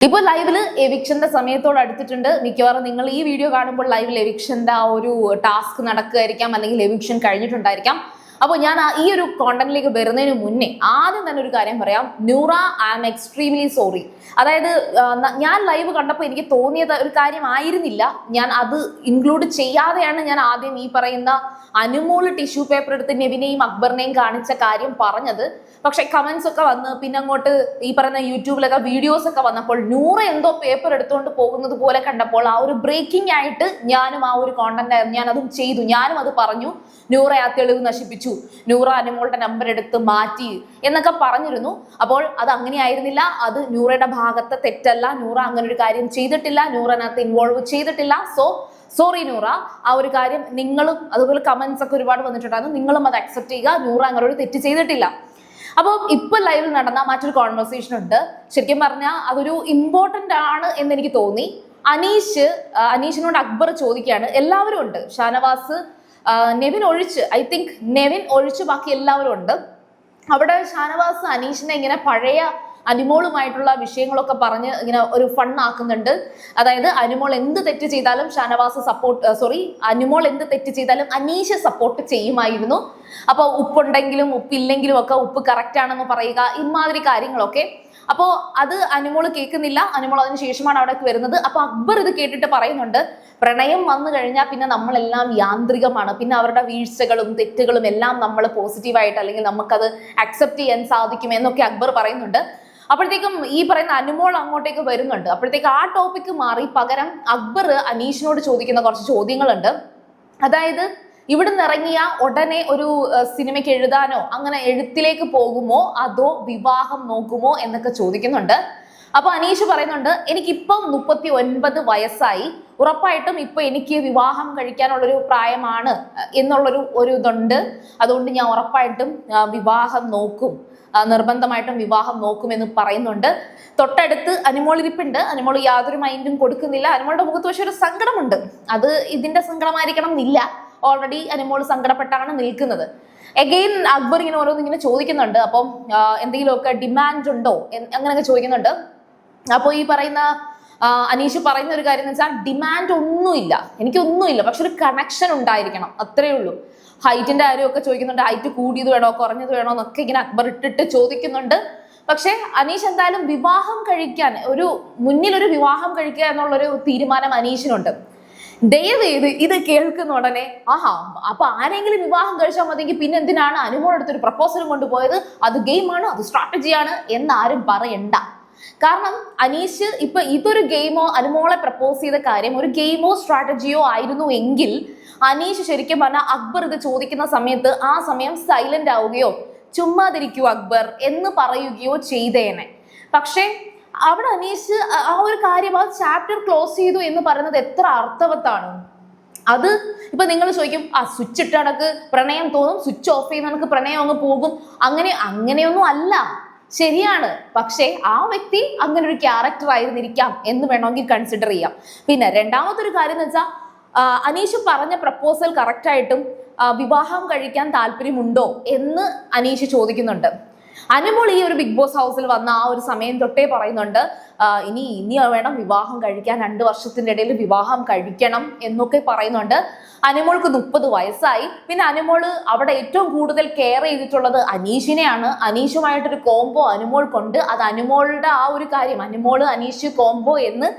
ഇപ്പോൾ ലൈവില് എവിക്ഷന്റെ സമയത്തോട് അടുത്തിട്ടുണ്ട്. മിക്കവാറും നിങ്ങൾ ഈ വീഡിയോ കാണുമ്പോൾ ലൈവിൽ എവിക്ഷന്റെ ആ ഒരു ടാസ്ക് നടക്കുകയായിരിക്കാം, അല്ലെങ്കിൽ എവിക്ഷൻ കഴിഞ്ഞിട്ടുണ്ടായിരിക്കാം. അപ്പോൾ ഞാൻ ഈ ഒരു കോണ്ടന്റിലേക്ക് വരുന്നതിന് മുന്നേ ആദ്യം തന്നെ ഒരു കാര്യം പറയാം. Noora, I am extremely sorry. അതായത് ഞാൻ ലൈവ് കണ്ടപ്പോൾ എനിക്ക് തോന്നിയത് ഒരു കാര്യമായിരുന്നില്ല. ഞാൻ അത് ഇൻക്ലൂഡ് ചെയ്യാതെയാണ് ഞാൻ ആദ്യം ഈ പറയുന്ന അനുമോള് ടിഷ്യൂ പേപ്പർ എടുത്ത് നെവിനെയും അക്ബറിനെയും കാണിച്ച കാര്യം പറഞ്ഞത്. പക്ഷെ കമന്റ്സ് ഒക്കെ വന്ന് പിന്നെ അങ്ങോട്ട് ഈ പറയുന്ന യൂട്യൂബിലൊക്കെ വീഡിയോസ് ഒക്കെ വന്നപ്പോൾ നൂറ എന്തോ പേപ്പർ എടുത്തുകൊണ്ട് പോകുന്നത് പോലെ കണ്ടപ്പോൾ ആ ഒരു ബ്രേക്കിംഗ് ആയിട്ട് ഞാനും ആ ഒരു കോണ്ടന്റ് ഞാൻ അതും ചെയ്തു. ഞാനും അത് പറഞ്ഞു, നൂറ ആ തെളിവ് നശിപ്പിച്ചു, നൂറ അനുമോളുടെ നമ്പർ എടുത്ത് മാറ്റി എന്നൊക്കെ പറഞ്ഞിരുന്നു. അപ്പോൾ അത് അങ്ങനെയായിരുന്നില്ല. അത് നൂറയുടെ ഭാഗത്തെ തെറ്റല്ല. നൂറ അങ്ങനെ ഒരു കാര്യം ചെയ്തിട്ടില്ല. നൂറനകത്ത് ഇൻവോൾവ് ചെയ്തിട്ടില്ല. സോറി നൂറ. ആ ഒരു കാര്യം നിങ്ങളും അതുപോലെ കമന്റ്സ് ഒക്കെ ഒരുപാട് വന്നിട്ടുണ്ടായിരുന്നു. നിങ്ങളും അത് അക്സെപ്റ്റ് ചെയ്യുക. നൂറ അങ്ങനെ ഒരു തെറ്റ് ചെയ്തിട്ടില്ല. അപ്പോൾ ഇപ്പൊ ലൈവിൽ നടന്ന മറ്റൊരു കോൺവെർസേഷൻ ഉണ്ട്. ശരിക്കും പറഞ്ഞാൽ അതൊരു ഇമ്പോർട്ടന്റ് ആണ് എന്ന് എനിക്ക് തോന്നി. അനീഷിനോട് അക്ബർ ചോദിക്കുകയാണ്. എല്ലാവരും ഉണ്ട്, ഷാനവാസ്, നെവിൻ ഒഴിച്ച്, ഐ തിങ്ക് നെവിൻ ഒഴിച്ച് ബാക്കി എല്ലാവരും ഉണ്ട്. അവിടെ ഷാനവാസ് അനീഷിനെ ഇങ്ങനെ പഴയ അനുമോളുമായിട്ടുള്ള വിഷയങ്ങളൊക്കെ പറഞ്ഞ് ഇങ്ങനെ ഒരു ഫണ്ണാക്കുന്നുണ്ട്. അതായത് അനുമോൾ എന്ത് തെറ്റ് ചെയ്താലും അനുമോൾ എന്ത് തെറ്റ് ചെയ്താലും അനീഷ് സപ്പോർട്ട് ചെയ്യുമായിരുന്നു. അപ്പോൾ ഉപ്പുണ്ടെങ്കിലും ഉപ്പില്ലെങ്കിലും ഒക്കെ ഉപ്പ് കറക്റ്റ് ആണെന്ന് പറയുക, ഇമാതിരി കാര്യങ്ങളൊക്കെ. അപ്പോൾ അത് അനുമോൾ കേൾക്കുന്നില്ല. അനുമോൾ അതിന് ശേഷമാണ് അവിടേക്ക് വരുന്നത്. അപ്പൊ അക്ബർ ഇത് കേട്ടിട്ട് പറയുന്നുണ്ട്, പ്രണയം വന്നു കഴിഞ്ഞാൽ പിന്നെ നമ്മളെല്ലാം യാന്ത്രികമാണ്, പിന്നെ അവരുടെ വീഴ്ചകളും തെറ്റുകളും എല്ലാം നമ്മൾ പോസിറ്റീവായിട്ട് അല്ലെങ്കിൽ നമുക്കത് അക്സെപ്റ്റ് ചെയ്യാൻ സാധിക്കും എന്നൊക്കെ അക്ബർ പറയുന്നുണ്ട്. അപ്പോഴത്തേക്കും ഈ പറയുന്ന അനുമോൾ അങ്ങോട്ടേക്ക് വരുന്നുണ്ട്. അപ്പോഴത്തേക്ക് ആ ടോപ്പിക്ക് മാറി പകരം അക്ബർ അനീഷിനോട് ചോദിക്കുന്ന കുറച്ച് ചോദ്യങ്ങളുണ്ട്. അതായത് ഇവിടുന്ന് ഇറങ്ങിയ ഉടനെ ഒരു സിനിമയ്ക്ക് എഴുതാനോ അങ്ങനെ എഴുത്തിലേക്ക് പോകുമോ അതോ വിവാഹം നോക്കുമോ എന്നൊക്കെ ചോദിക്കുന്നുണ്ട്. അപ്പൊ അനീഷ് പറയുന്നുണ്ട്, എനിക്കിപ്പം 39 വയസ്സായി, ഉറപ്പായിട്ടും ഇപ്പൊ എനിക്ക് വിവാഹം കഴിക്കാനുള്ളൊരു പ്രായമാണ് എന്നുള്ളൊരു ഇതുണ്ട്. അതുകൊണ്ട് ഞാൻ ഉറപ്പായിട്ടും വിവാഹം നോക്കും, നിർബന്ധമായിട്ടും വിവാഹം നോക്കുമെന്ന് പറയുന്നുണ്ട്. തൊട്ടടുത്ത് അനുമോൾ ഇരിപ്പുണ്ട്. അനുമോൾ യാതൊരു മൈൻഡും കൊടുക്കുന്നില്ല. അനുമോളുടെ മുഖത്ത് പക്ഷെ ഒരു സങ്കടമുണ്ട്. അത് ഇതിന്റെ സങ്കടമായിരിക്കണം എന്നില്ല. ഓൾറെഡി അനുമോൾ സങ്കടപ്പെട്ടാണ് നിൽക്കുന്നത്. എഗെയിൻ അക്ബർ ഇങ്ങനെ ഓരോന്ന് ഇങ്ങനെ ചോദിക്കുന്നുണ്ട്. അപ്പം എന്തെങ്കിലുമൊക്കെ ഡിമാൻഡ് ഉണ്ടോ അങ്ങനെയൊക്കെ ചോദിക്കുന്നുണ്ട്. അപ്പോൾ ഈ പറയുന്ന അനീഷ് പറയുന്ന ഒരു കാര്യം എന്ന് വെച്ചാൽ ഡിമാൻഡ് ഒന്നുമില്ല, എനിക്കൊന്നുമില്ല, പക്ഷെ ഒരു കണക്ഷൻ ഉണ്ടായിരിക്കണം, അത്രേ ഉള്ളൂ. ഹൈറ്റിന്റെ കാര്യമൊക്കെ ചോദിക്കുന്നുണ്ട്. ഹൈറ്റ് കൂടിയത് വേണോ കുറഞ്ഞത് വേണോ എന്നൊക്കെ ഇങ്ങനെ അക്ബർ ഇട്ടിട്ട് ചോദിക്കുന്നുണ്ട്. പക്ഷെ അനീഷ് എന്തായാലും വിവാഹം കഴിക്കാൻ മുന്നിലൊരു വിവാഹം കഴിക്കുക എന്നുള്ളൊരു തീരുമാനം അനീഷിനുണ്ട്. ദയവേത് ഇത് കേൾക്കുന്ന ഉടനെ അപ്പൊ ആരെങ്കിലും വിവാഹം കഴിച്ചാൽ മതിയെങ്കിൽ പിന്നെ എന്തിനാണ് അനുമോൾ അടുത്തൊരു പ്രപ്പോസലും കൊണ്ടുപോയത്, അത് ഗെയിമാണ്, അത് സ്ട്രാറ്റജിയാണ് എന്നാരും പറയണ്ട. കാരണം അനീഷ് ഇപ്പൊ ഇതൊരു ഗെയിമോ, അനുമോളെ പ്രപ്പോസ് ചെയ്ത കാര്യം ഒരു ഗെയിമോ സ്ട്രാറ്റജിയോ ആയിരുന്നു എങ്കിൽ അനീഷ് ശരിക്കും പറഞ്ഞാൽ അക്ബർ ഇത് ചോദിക്കുന്ന സമയത്ത് ആ സമയം സൈലന്റ് ആവുകയോ ചുമ്മാതിരിക്കൂ അക്ബർ എന്ന് പറയുകയോ ചെയ്തേനെ. പക്ഷെ അവിടെ അനീഷ് ആ ഒരു കാര്യം, ആ ചാപ്റ്റർ ക്ലോസ് ചെയ്തു എന്ന് പറയുന്നത് എത്ര അർത്ഥവത്താണ്. അത് ഇപ്പൊ നിങ്ങൾ ചോദിക്കും, സ്വിച്ച് ഇട്ട് കണക്ക് പ്രണയം തോന്നും, സ്വിച്ച് ഓഫ് ചെയ്യുന്ന കണക്ക് പ്രണയം അങ്ങ് പോകും. അങ്ങനെയൊന്നും അല്ല, ശരിയാണ്. പക്ഷേ ആ വ്യക്തി അങ്ങനെ ഒരു ക്യാരക്ടർ ആയിരുന്നിരിക്കാം എന്ന് വേണമെങ്കിൽ കൺസിഡർ ചെയ്യാം. പിന്നെ രണ്ടാമത്തെ ഒരു കാര്യം എന്ന് വെച്ചാൽ അനീഷ് പറഞ്ഞ പ്രപ്പോസൽ കറക്റ്റായിട്ടും വിവാഹം കഴിക്കാൻ താല്പര്യമുണ്ടോ എന്ന് അനീഷ് ചോദിക്കുന്നുണ്ട്. അനുമോൾ ഈ ഒരു ബിഗ് ബോസ് ഹൗസിൽ വന്ന ആ ഒരു സമയം തൊട്ടേ പറയുന്നുണ്ട്, ഇനി വേണം വിവാഹം കഴിക്കാൻ, 2 വർഷത്തിന്റെ ഇടയിൽ വിവാഹം കഴിക്കണം എന്നൊക്കെ പറയുന്നുണ്ട്. അനുമോൾക്ക് 30 വയസ്സായി. പിന്നെ അനുമോള് അവിടെ ഏറ്റവും കൂടുതൽ കെയർ ചെയ്തിട്ടുള്ളത് അനീഷിനെയാണ്. അനീഷുമായിട്ടൊരു കോംബോ അനുമോൾക്കുണ്ട്. അത് അനുമോളുടെ ആ ഒരു കാര്യം, അനുമോള് അനീഷ് കോംബോ എന്ന്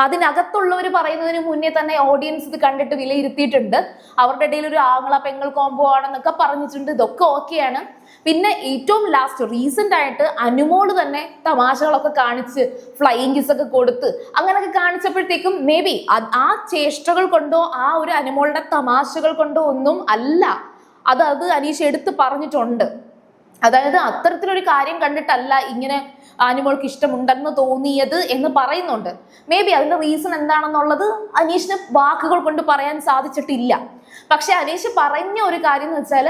അതിനകത്തുള്ളവർ പറയുന്നതിന് മുന്നേ തന്നെ ഓഡിയൻസ് ഇത് കണ്ടിട്ട് വിലയിരുത്തിയിട്ടുണ്ട്. അവരുടെ ഇടയിൽ ഒരു ആങ്ങള പെങ്ങൾ കോംബോ ആണെന്നൊക്കെ പറഞ്ഞിട്ടുണ്ട്. ഇതൊക്കെ ഓക്കെയാണ്. പിന്നെ ഏറ്റവും ലാസ്റ്റ് റീസെന്റ് ആയിട്ട് അനുമോള് തന്നെ തമാശകളൊക്കെ കാണിച്ച് ഫ്ലൈയിങ് കിസ് ഒക്കെ കൊടുത്ത് അങ്ങനെയൊക്കെ കാണിച്ചപ്പോഴത്തേക്കും മേ ബി ആ ചേഷ്ടകൾ കൊണ്ടോ ആ ഒരു അനുമോളുടെ തമാശകൾ കൊണ്ടോ ഒന്നും അല്ല, അത് അനീഷ് എടുത്ത് പറഞ്ഞിട്ടുണ്ട്. അതായത് അത്തരത്തിലൊരു കാര്യം കണ്ടിട്ടല്ല ഇങ്ങനെ അനുമോൾക്ക് ഇഷ്ടമുണ്ടെന്ന് തോന്നിയത് എന്ന് പറയുന്നുണ്ട്. മേ ബി അതിന്റെ റീസൺ എന്താണെന്നുള്ളത് അനീഷിന് വാക്കുകൾ കൊണ്ട് പറയാൻ സാധിച്ചിട്ടില്ല. പക്ഷെ അനീഷ് പറഞ്ഞ ഒരു കാര്യം എന്ന് വെച്ചാൽ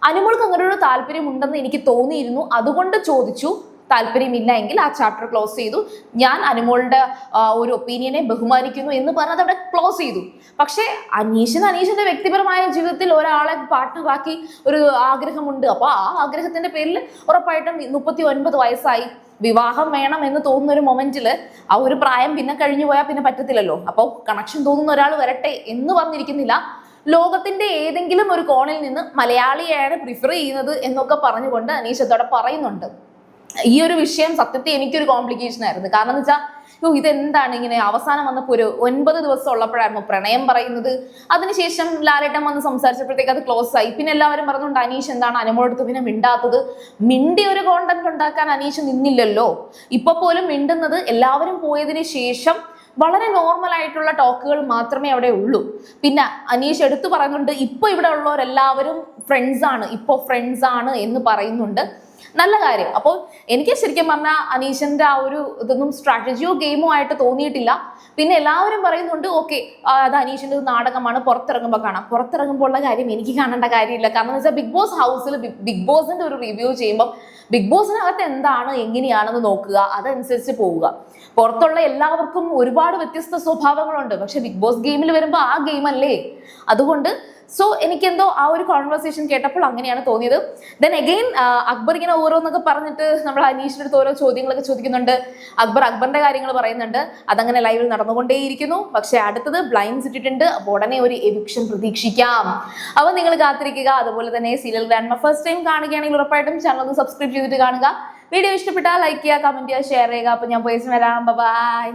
അനുമോൾക്ക് അങ്ങനെ ഒരു താല്പര്യം ഉണ്ടെന്ന് എനിക്ക് തോന്നിയിരുന്നു, അതുകൊണ്ട് ചോദിച്ചു. താല്പര്യമില്ല എങ്കിൽ ആ ചാപ്റ്റർ ക്ലോസ് ചെയ്തു. ഞാൻ അനുമോളുടെ ഒരു ഒപ്പീനിയനെ ബഹുമാനിക്കുന്നു എന്ന് പറഞ്ഞത് അവിടെ ക്ലോസ് ചെയ്തു. പക്ഷെ അനീഷിന്റെ വ്യക്തിപരമായ ജീവിതത്തിൽ ഒരാളെ പാർട്ട്ണറാക്കി ഒരു ആഗ്രഹമുണ്ട്. അപ്പൊ ആ ആഗ്രഹത്തിന്റെ പേരിൽ ഉറപ്പായിട്ടും 39 വയസ്സായി, വിവാഹം വേണം എന്ന് തോന്നുന്ന ഒരു മൊമെന്റിൽ ആ ഒരു പ്രായം പിന്നെ കഴിഞ്ഞു പോയാൽ പിന്നെ പറ്റത്തില്ലല്ലോ. അപ്പോൾ കണക്ഷൻ തോന്നുന്ന ഒരാൾ വരട്ടെ എന്ന് പറഞ്ഞിരിക്കുന്നില്ല. ലോകത്തിന്റെ ഏതെങ്കിലും ഒരു കോണിൽ നിന്ന് മലയാളിയാണ് പ്രിഫർ ചെയ്യുന്നത് എന്നൊക്കെ പറഞ്ഞുകൊണ്ട് അനീഷ് അതോടെ പറയുന്നുണ്ട്. ഈ ഒരു വിഷയം സത്യത്തിൽ എനിക്കൊരു കോംപ്ലിക്കേഷൻ ആയിരുന്നു. കാരണം എന്ന് വെച്ചാൽ ഇതെന്താണ് ഇങ്ങനെ അവസാനം വന്നപ്പോൾ ഒരു 9 ദിവസം ഉള്ളപ്പോഴായിരുന്നു പ്രണയം പറയുന്നത്. അതിനുശേഷം ലാലേട്ടൻ വന്ന് സംസാരിച്ചപ്പോഴത്തേക്ക് അത് ക്ലോസ് ആയി. പിന്നെ എല്ലാവരും പറഞ്ഞുകൊണ്ട് അനീഷ് എന്താണ് അനുമോളടുത്ത് പിന്നെ മിണ്ടാത്തത്? മിണ്ടി ഒരു കോണ്ടന്റ് ഉണ്ടാക്കാൻ അനീഷ് നിന്നില്ലല്ലോ. ഇപ്പൊ പോലും മിണ്ടുന്നത് എല്ലാവരും പോയതിനു ശേഷം വളരെ നോർമൽ ആയിട്ടുള്ള ടോക്കുകൾ മാത്രമേ അവിടെ ഉള്ളൂ. പിന്നെ അനീഷ് എടുത്തു പറയുന്നുണ്ട് ഇപ്പൊ ഇവിടെ ഉള്ളവരെല്ലാവരും ഫ്രണ്ട്സ് ആണ് എന്ന് പറയുന്നുണ്ട്. നല്ല കാര്യം. അപ്പോൾ എനിക്ക് ശരിക്കും പറഞ്ഞാൽ അനീഷിന്റെ ആ ഒരു ഇതൊന്നും സ്ട്രാറ്റജിയോ ഗെയിമോ ആയിട്ട് തോന്നിയിട്ടില്ല. പിന്നെ എല്ലാവരും പറയുന്നുണ്ട് ഓക്കെ അത് അനീഷിന്റെ നാടകമാണ്, പുറത്തിറങ്ങുമ്പോൾ കാണാം. പുറത്തിറങ്ങുമ്പോൾ ഉള്ള കാര്യം എനിക്ക് കാണേണ്ട കാര്യമില്ല. കാരണം എന്ന് വെച്ചാൽ ബിഗ് ബോസ് ഹൗസിൽ ബിഗ് ബോസിന്റെ ഒരു റിവ്യൂ ചെയ്യുമ്പോൾ ബിഗ് ബോസിനകത്ത് എന്താണ് എങ്ങനെയാണെന്ന് നോക്കുക, അതനുസരിച്ച് പോവുക. പുറത്തുള്ള എല്ലാവർക്കും ഒരുപാട് വ്യത്യസ്ത സ്വഭാവങ്ങളുണ്ട്. പക്ഷെ ബിഗ് ബോസ് ഗെയിമിൽ വരുമ്പോൾ ആ ഗെയിം അല്ലേ. അതുകൊണ്ട് എനിക്കെന്തോ ആ ഒരു കോൺവെർസേഷൻ കേട്ടപ്പോൾ അങ്ങനെയാണ് തോന്നിയത്. ദെൻ അഗെയിൻ അക്ബർ ഇങ്ങനെ ഓരോന്നൊക്കെ പറഞ്ഞിട്ട് നമ്മൾ അനീഷിന്റെ അടുത്ത് ഓരോ ചോദ്യങ്ങളൊക്കെ ചോദിക്കുന്നുണ്ട്. അക്ബറിന്റെ കാര്യങ്ങൾ പറയുന്നുണ്ട്. അതങ്ങനെ ലൈവിൽ നടന്നുകൊണ്ടേയിരിക്കുന്നു. പക്ഷെ അടുത്തത് ബ്ലൈൻഡ്സ് ഇട്ടിട്ടുണ്ട്. അപ്പോൾ ഉടനെ ഒരു എവിക്ഷൻ പ്രതീക്ഷിക്കാം. അപ്പോൾ നിങ്ങൾ കാത്തിരിക്കുക. അതുപോലെ തന്നെ സീരിയൽ ഗ്രാൻഡ്മ ഫസ്റ്റ് ടൈം കാണുകയാണെങ്കിൽ ഉറപ്പായിട്ടും ചാനൽ ഒന്ന് സബ്സ്ക്രൈബ് ചെയ്തിട്ട് കാണുക. വീഡിയോ ഇഷ്ടപ്പെട്ടാൽ ലൈക്ക് ചെയ്യുക, കമന്റ് ചെയ്യുക, ഷെയർ ചെയ്യുക. അപ്പോൾ ഞാൻ പോയി വരാം. ബൈ.